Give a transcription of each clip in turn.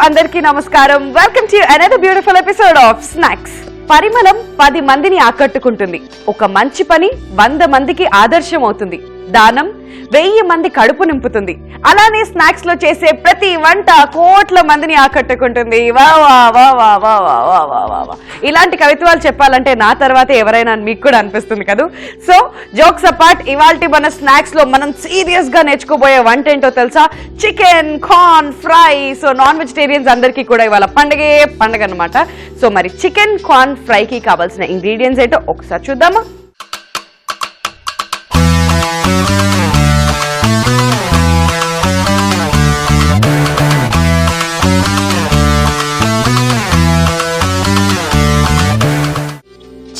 అందరికీ నమస్కారం. Welcome to another beautiful episode of snacks. పరిమళం 10 మందిని ఆకట్టుకుంటుంది. ఒక మంచి పని 100 మందికి ఆదర్శం అవుతుంది. దానం 1000 మంది కడుపు నింపుతుంది. అలానే స్నాక్స్ లో చేసే ప్రతి వంట కోట్ల మందిని ఆకట్టుకుంటుంది. వా వా వా వా వా వా వా వా వా వా. ఇలాంటి కవిత్వాలు చెప్పాలంటే నా తర్వాత ఎవరైనా మీకు కూడా అనిపిస్తుంది కదా. సో జోక్స్ అపార్ట్, ఇవాల్టి మన స్నాక్స్ లో మనం సీరియస్ గా నేర్చుకోబోయే వంట ఏంటో తెలుసా? Chicken corn fry. So non vegetarians అందరికీ కూడా ఇవాళ పండగే పండగ అనమాట. సో మరి చికెన్ కార్న్ ఫ్రై కి కావాల్సిన ఇంగ్రీడియంట్స్ ఏంటో ఒకసారి చూద్దామా?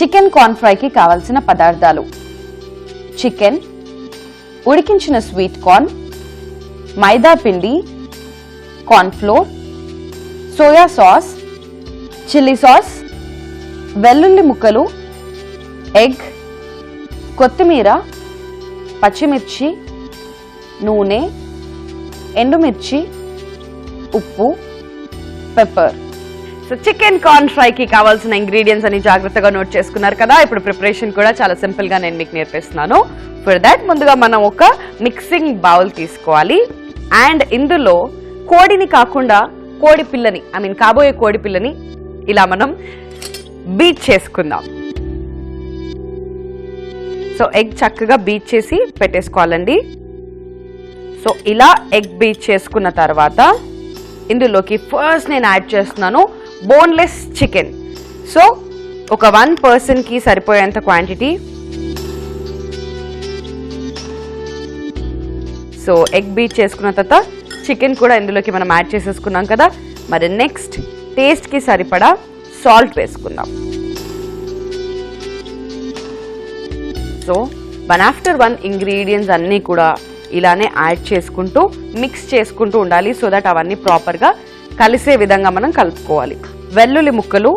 చికెన్ కార్న్ ఫ్రైకి కావలసిన పదార్థాలు: చికెన్, ఉడికించిన స్వీట్ కార్న్, మైదా పిండి, corn flour, soya sauce, chilli sauce, వెల్లుల్లి ముక్కలు, ఎగ్, కొత్తిమీర, పచ్చిమిర్చి, నూనె, ఎండుమిర్చి, ఉప్పు, పెప్పర్. సో చికెన్ కార్న్ ఫ్రైకి కావాల్సిన ఇంగ్రీడియంట్స్ అని జాగ్రత్తగా నోట్ చేసుకున్నారు కదా. ఇప్పుడు ప్రిపరేషన్ కూడా చాలా సింపుల్ గా నేను మీకు నేర్పిస్తున్నాను. ఫర్ దాట్ ముందుగా మనం ఒక మిక్సింగ్ బౌల్ తీసుకోవాలి. అండ్ ఇందులో కోడిని కాకుండా కోడి పిల్లని, కాబోయే కోడి పిల్లని ఇలా మనం బీట్ చేసుకుందాం. సో ఎగ్ చక్కగా బీట్ చేసి పెట్టేసుకోవాలండి. సో ఇలా ఎగ్ బీట్ చేసుకున్న తర్వాత ఇందులోకి ఫస్ట్ నేను యాడ్ చేస్తున్నాను బోన్లెస్ చికెన్. సో ఒక 1 పర్సన్కి సరిపోయేంత క్వాంటిటీ. సో ఎగ్ బీట్ చేసుకున్న తర్వాత చికెన్ కూడా ఇందులోకి మనం యాడ్ చేసేసుకున్నాం కదా. మరి నెక్స్ట్ టేస్ట్కి సరిపడా సాల్ట్ వేసుకుందాం. సో 1 after 1 ఇంగ్రీడియంట్స్ అన్నీ కూడా ఇలానే యాడ్ చేసుకుంటూ మిక్స్ చేసుకుంటూ ఉండాలి. సో దట్ అవన్నీ ప్రాపర్గా కలిసే విధంగా మనం కలుపుకోవాలి. వెల్లుల్లి ముక్కలు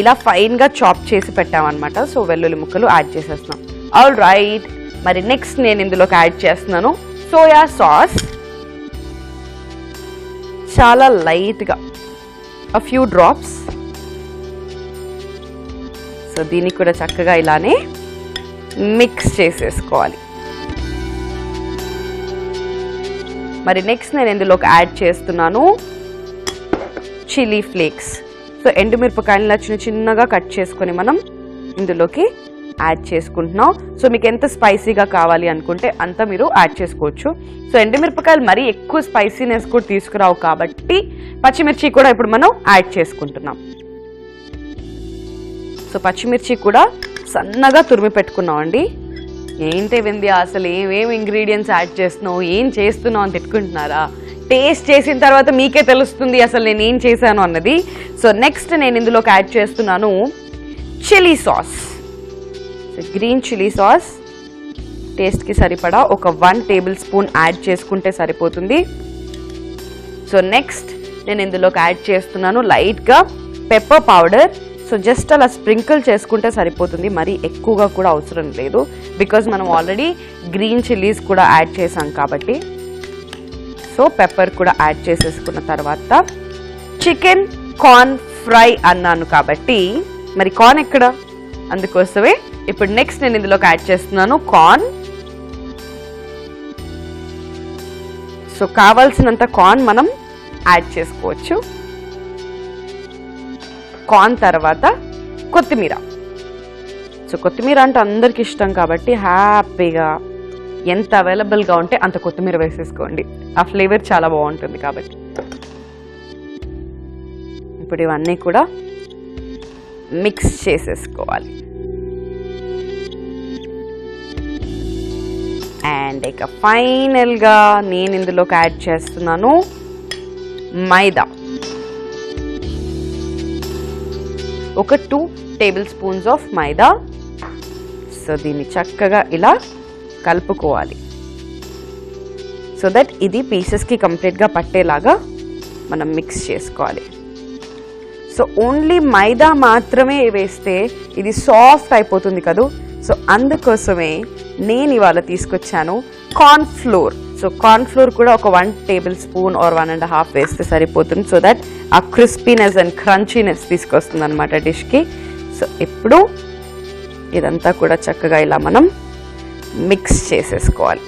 ఇలా ఫైన్ గా చాప్ చేసి పెట్టామన్నమాట. సో వెల్లుల్లి ముక్కలు యాడ్ చేసేస్తున్నాం. All right. మరి నెక్స్ట్ నేను ఇందులోకి యాడ్ చేస్తున్నాను సోయా సాస్. చాలా లైట్ గా a few drops. సో దీన్ని కూడా చక్కగా ఇలానే మిక్స్ చేసేసుకోవాలి. మరి నెక్స్ట్ నేను ఇందులోకి యాడ్ చేస్తున్నాను చిల్లీ ఫ్లేక్స్. సో ఎండుమిరపకాయలు ఇలా చిన్న చిన్నగా కట్ చేసుకొని మనం ఇందులోకి యాడ్ చేసుకుంటున్నాం. సో మీకు ఎంత స్పైసీగా కావాలి అనుకుంటే అంత మీరు యాడ్ చేసుకోవచ్చు. సో ఎండుమిరపకాయలు మరీ ఎక్కువ స్పైసీనెస్ కూడా తీసుకురావు కాబట్టి పచ్చిమిర్చి కూడా ఇప్పుడు మనం యాడ్ చేసుకుంటున్నాం. సో పచ్చిమిర్చి కూడా సన్నగా తురిమి పెట్టుకున్నాం అండి. ఏంటి వింది అసలు ఏమేమి ఇంగ్రీడియంట్స్ యాడ్ చేస్తున్నావు, ఏం చేస్తున్నావు అని తిట్టుకుంటున్నారా? టేస్ట్ చేసిన తర్వాత మీకే తెలుస్తుంది అసలు నేను ఏం చేశాను అన్నది. సో నెక్స్ట్ నేను ఇందులోకి యాడ్ చేస్తున్నాను chilli sauce. Green chilli sauce టేస్ట్కి సరిపడా ఒక 1 టేబుల్ స్పూన్ యాడ్ చేసుకుంటే సరిపోతుంది. సో నెక్స్ట్ నేను ఇందులోకి యాడ్ చేస్తున్నాను లైట్గా పెప్పర్ పౌడర్. సో జస్ట్ అలా స్ప్రింకిల్ చేసుకుంటే సరిపోతుంది, మరీ ఎక్కువగా కూడా అవసరం లేదు. బికాజ్ మనం ఆల్రెడీ గ్రీన్ చిల్లీస్ కూడా యాడ్ చేసాం కాబట్టి. సో పెప్పర్ కూడా యాడ్ చేసేసుకున్న తర్వాత చికెన్ కార్న్ ఫ్రై అన్నాను కాబట్టి మరి కార్న్ ఎక్కడ? అందుకోసమే ఇప్పుడు నెక్స్ట్ నేను ఇందులోకి యాడ్ చేస్తున్నాను కార్న్. సో కావాల్సినంత కార్న్ మనం యాడ్ చేసుకోవచ్చు. కార్న్ తర్వాత కొత్తిమీర. సో కొత్తిమీర అంటే అందరికి ఇష్టం కాబట్టి హ్యాపీగా ఎంత అవైలబుల్గా ఉంటే అంత కొత్తిమీర వేసేసుకోండి. ఆ ఫ్లేవర్ చాలా బాగుంటుంది కాబట్టి. ఇప్పుడు ఇవన్నీ కూడా మిక్స్ చేసేసుకోవాలి. అండ్ ఇక ఫైనల్గా నేను ఇందులోకి యాడ్ చేస్తున్నాను మైదా. ఒక 2 table spoons of maida. So దీన్ని చక్కగా ఇలా కలుపుకోవాలి. సో దట్ ఇది పీసెస్కి కంప్లీట్గా పట్టేలాగా మనం మిక్స్ చేసుకోవాలి. సో ఓన్లీ మైదా మాత్రమే వేస్తే ఇది సాఫ్ట్ అయిపోతుంది కదా. సో అందుకోసమే నేను ఇవాళ తీసుకొచ్చాను corn flour. So corn flour కూడా ఒక 1 టేబుల్ స్పూన్ ఆర్ 1.5 వేస్తే సరిపోతుంది. సో దట్ ఆ క్రిస్పీనెస్ అండ్ క్రంచీనెస్ తీసుకొస్తుంది అనమాట డిష్కి. సో ఇప్పుడు ఇదంతా కూడా చక్కగా ఇలా మనం మిక్స్ చేసేసుకోవాలి.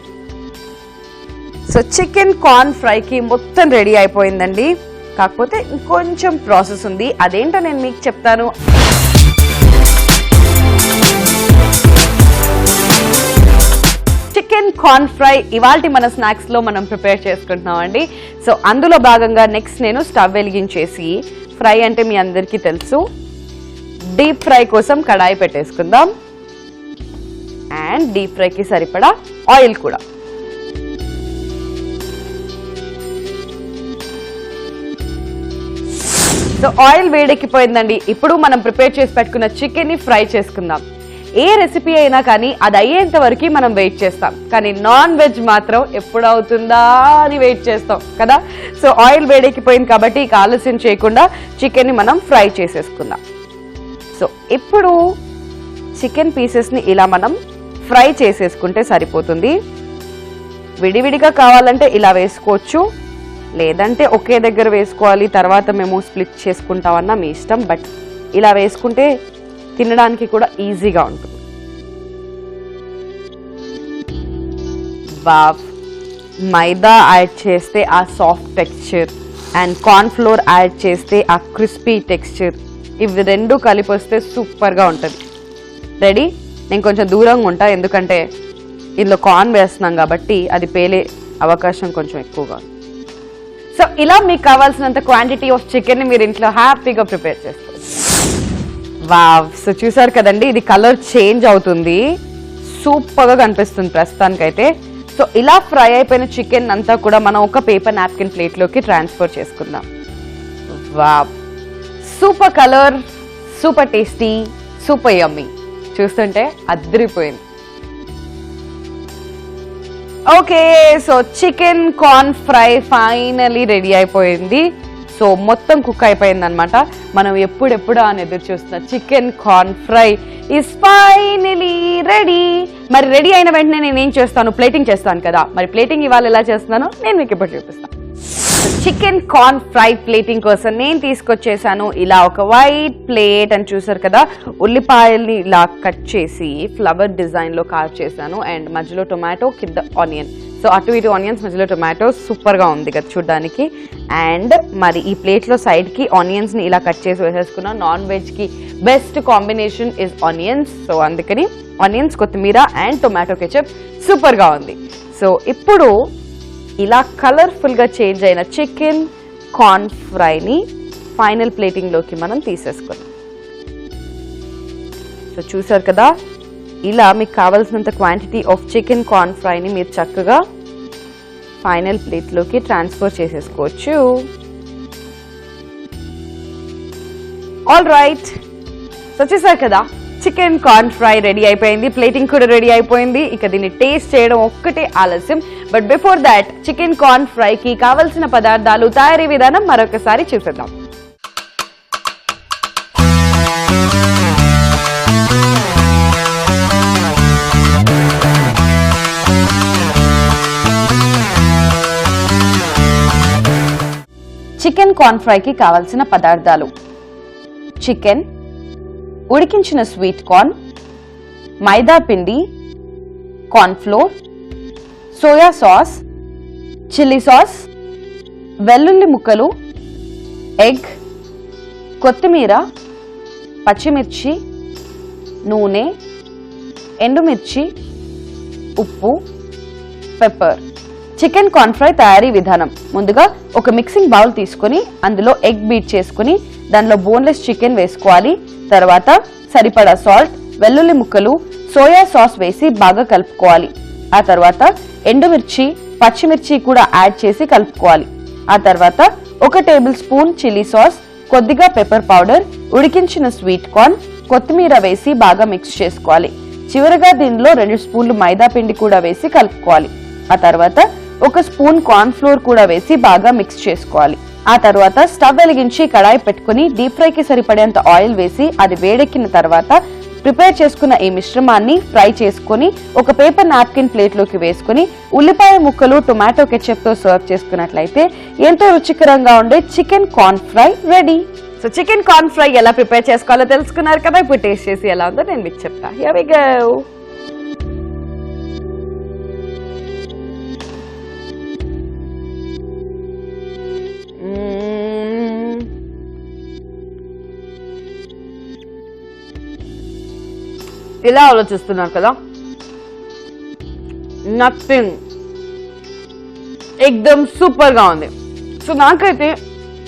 సో చికెన్ కార్న్ ఫ్రైకి మొత్తం రెడీ అయిపోయిందండి. కాకపోతే ఇంకొంచెం ప్రాసెస్ ఉంది, అదేంటో నేను మీకు చెప్తాను. చికెన్ కార్న్ ఫ్రై ఇవాల్టి మన స్నాక్స్ లో మనం ప్రిపేర్ చేసుకుంటున్నాం అండి. సో అందులో భాగంగా నెక్స్ట్ నేను స్టవ్ వెలిగించేసి, ఫ్రై అంటే మీ అందరికీ తెలుసు, డీప్ ఫ్రై కోసం కడాయి పెట్టేసుకుందాం. అండ్ డీప్ ఫ్రైకి సరిపడా ఆయిల్ కూడా. సో ఆయిల్ వేడెక్కిపోయిందండి. ఇప్పుడు మనం ప్రిపేర్ చేసి పెట్టుకున్న చికెన్ ని ఫ్రై చేసుకుందాం. ఏ రెసిపీ అయినా కానీ అది అయ్యేంత వరకు మనం వెయిట్ చేస్తాం, కానీ నాన్ వెజ్ మాత్రం ఎప్పుడు అవుతుందా అని వెయిట్ చేస్తాం కదా. సో ఆయిల్ వేడెక్కిపోయింది కాబట్టి ఇక ఆలస్యం చేయకుండా చికెన్ ని మనం ఫ్రై చేసేసుకుందాం. సో ఇప్పుడు చికెన్ పీసెస్ ని ఇలా మనం ఫ్రై చేసేసుకుంటే సరిపోతుంది. విడివిడిగా కావాలంటే ఇలా వేసుకోవచ్చు, లేదంటే ఒకే దగ్గర వేసుకోవాలి తర్వాత మేము స్ప్లిట్ చేసుకుంటామన్నా మీ ఇష్టం. బట్ ఇలా వేసుకుంటే తినడానికి కూడా ఈజీగా ఉంటుంది. వావ్, మైదా యాడ్ చేస్తే ఆ soft texture and corn flour add చేస్తే ఆ క్రిస్పీ టెక్స్చర్, ఇవి రెండు కలిపి వస్తే సూపర్గా ఉంటుంది. రెడీ. నేను కొంచెం దూరంగా ఉంటా, ఎందుకంటే ఇందులో కార్న్ వేస్తున్నాం కాబట్టి అది పేలే అవకాశం కొంచెం ఎక్కువగా. సో ఇలా మీకు కావాల్సినంత క్వాంటిటీ ఆఫ్ చికెన్ ని మీరు ఇంట్లో హ్యాపీగా ప్రిపేర్ చేసుకోవచ్చు. వావ్, సో చూసారు కదండి, ఇది కలర్ చేంజ్ అవుతుంది, సూపర్గా కనిపిస్తుంది ప్రస్తుతానికైతే. సో ఇలా ఫ్రై అయిపోయిన చికెన్ అంతా కూడా మనం ఒక పేపర్ నాప్కిన్ ప్లేట్లోకి ట్రాన్స్ఫర్ చేసుకుందాం. Wow, super colour, super tasty, super yummy. చూస్తుంటే అద్దరిపోయింది. Okay, so chicken corn fry finally ready అయిపోయింది. సో మొత్తం కుక్ అయిపోయింది అనమాట. మనం ఎప్పుడెప్పుడు అని ఎదురు చూస్తున్న chicken corn fry is finally ready. మరి రెడీ అయిన వెంటనే నేను ఏం చేస్తాను, ప్లేటింగ్ చేస్తాను కదా. మరి ప్లేటింగ్ ఇవాళ ఎలా చేస్తున్నానో నేను మీకు ఇప్పుడు చూపిస్తాను. చికెన్ కార్న్ ఫ్రై ప్లేటింగ్ కోసం నేను తీసుకొచ్చేసాను ఇలా ఒక వైట్ ప్లేట్ అని చూసారు కదా. ఉల్లిపాయల్ని ఇలా కట్ చేసి ఫ్లవర్ డిజైన్ లో కట్ చేశాను. అండ్ మధ్యలో టొమాటో, కింద ఆనియన్. సో అటు ఇటు ఆనియన్స్, మధ్యలో టొమాటో, సూపర్ గా ఉంది కదా చూడడానికి. అండ్ మరి ఈ ప్లేట్ లో సైడ్ కి ఆనియన్స్ ని ఇలా కట్ చేసి వేసేసుకున్నా. నాన్ వెజ్ కి best combination is onions. So అందుకని ఆనియన్స్, కొత్తిమీర అండ్ టొమాటో కెచప్ సూపర్ గా ఉంది. సో ఇప్పుడు ఇలా కలర్ఫుల్ గా చేంజ్ అయిన చికెన్ కార్న్ ఫ్రైని ఫైనల్ ప్లేటింగ్ లోకి మనం తీసేసుకున్నాం. సో చూసారు కదా, ఇలా మీకు కావాల్సినంత క్వాంటిటీ ఆఫ్ చికెన్ కార్న్ ఫ్రైని మీరు చక్కగా ఫైనల్ ప్లేట్ లోకి ట్రాన్స్ఫర్ చేసేసుకోవచ్చు. ఆల్ రైట్, సో చూసారు కదా, చికెన్ కార్న్ ఫ్రై రెడీ అయిపోయింది, ప్లేటింగ్ కూడా రెడీ అయిపోయింది. ఇక దీన్ని టేస్ట్ చేయడం ఒక్కటే ఆలస్యం. But before that chicken corn ఫ్రైకి కావలసిన పదార్థాలు, తయారీ విధానం మరొకసారి చూసేద్దాం. చికెన్ కార్న్ ఫ్రైకి కావలసిన పదార్థాలు: చికెన్, ఉడికించిన స్వీట్ కార్న్, మైదా పిండి, corn flour, soya sauce, chilli sauce, వెల్లుల్లి ముక్కలు, ఎగ్, కొత్తిమీర, పచ్చిమిర్చి, నూనె, ఎండుమిర్చి, ఉప్పు, పెప్పర్. చికెన్ కార్న్ ఫ్రై తయారీ విధానం: ముందుగా ఒక మిక్సింగ్ బౌల్ తీసుకొని అందులో ఎగ్ బీట్ చేసుకుని దానిలో బోన్లెస్ చికెన్ వేసుకోవాలి. తర్వాత సరిపడా సాల్ట్, వెల్లుల్లి ముక్కలు, సోయా సాస్ వేసి బాగా కలుపుకోవాలి. ఆ తర్వాత ఎండుమిర్చి, పచ్చిమిర్చి కూడా యాడ్ చేసి కలుపుకోవాలి. ఆ తర్వాత 1 టేబుల్ స్పూన్ చిల్లీ సాస్, కొద్దిగా పెప్పర్ పౌడర్, ఉడికించిన స్వీట్ కార్న్, కొత్తిమీర వేసి బాగా మిక్స్ చేసుకోవాలి. చివరగా దీనిలో 2 స్పూన్లు మైదా పిండి కూడా వేసి కలుపుకోవాలి. ఆ తర్వాత 1 స్పూన్ కార్న్ ఫ్లోర్ కూడా వేసి బాగా మిక్స్ చేసుకోవాలి. ఆ తర్వాత స్టవ్ వెలిగించి కడాయి పెట్టుకుని డీప్ ఫ్రైకి సరిపడేంత ఆయిల్ వేసి అది వేడెక్కిన తర్వాత ప్రిపేర్ చేసుకున్న ఈ మిశ్రమాన్ని ఫ్రై చేసుకొని ఒక పేపర్ నాప్కిన్ ప్లేట్లోకి వేసుకొని ఉల్లిపాయ ముక్కలు టొమాటో కెచప్ తో సర్వ్ చేసుకున్నట్లయితే ఎంతో రుచికరంగా ఉండే chicken corn fry ready. So chicken corn fry ఎలా ప్రిపేర్ చేసుకోవాలో తెలుసుకున్నారు కదా, ఇప్పుడు టేస్ట్ చేసి ఎలా ఉందో నేను మీకు చెప్తా. Here we go. ఇలా ఆలోచిస్తున్నారు కదా, నథింగ్, ఎక్దమ్ సూపర్ గా ఉంది. సో నాకైతే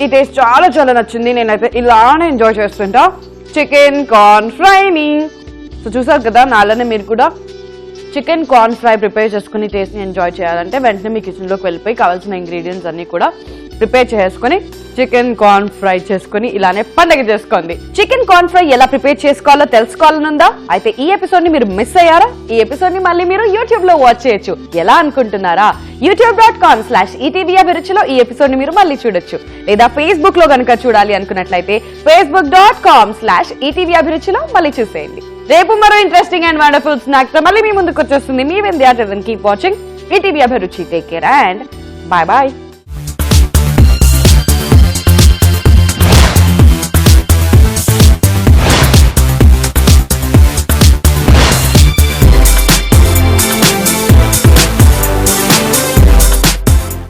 ఈ టేస్ట్ చాలా చాలా నచ్చింది. నేనైతే ఇలానే ఎంజాయ్ చేస్తుంటా చికెన్ కార్న్ ఫ్రైని. సో చూసారు కదా, నాలోనే మీరు కూడా చికెన్ కార్న్ ఫ్రై ప్రిపేర్ చేసుకుని టేస్ట్ని ఎంజాయ్ చేయాలంటే వెంటనే మీ కిచెన్లోకి వెళ్ళిపోయి కావాల్సిన ఇంగ్రీడియంట్స్ అన్ని కూడా ప్రిపేర్ చేసుకుని చికెన్ కార్న్ ఫ్రై చేసుకుని ఇలానే పండగ చేసుకోండి. చికెన్ కార్న్ ఫ్రై ఎలా ప్రిపేర్ చేసుకోవాలో తెలుసుకోవాలనుందా? అయితే ఈ ఎపిసోడ్ ని మీరు మిస్ అయ్యారా? ఈ ఎపిసోడ్ ని మళ్ళీ మీరు యూట్యూబ్ లో వాచ్ చేయొచ్చు. ఎలా అనుకుంటున్నారా? youtube.com/ETV అభిరుచిలో ఈ ఎపిసోడ్ ని మీరు మళ్ళీ చూడొచ్చు. లేదా ఫేస్బుక్ లో కనుక చూడాలి అనుకున్నట్లయితే facebook.com/ETV అభిరుచిలో మళ్ళీ చూసేయండి. రేపు మరో ఇంట్రెస్టింగ్ అండ్ వండర్ఫుల్ స్నాక్ తో మళ్ళీ మీ ముందుకు వచ్చేస్తుంది మీ Vindhya. Keep watching ETV Abhiruchi. Take care and bye bye.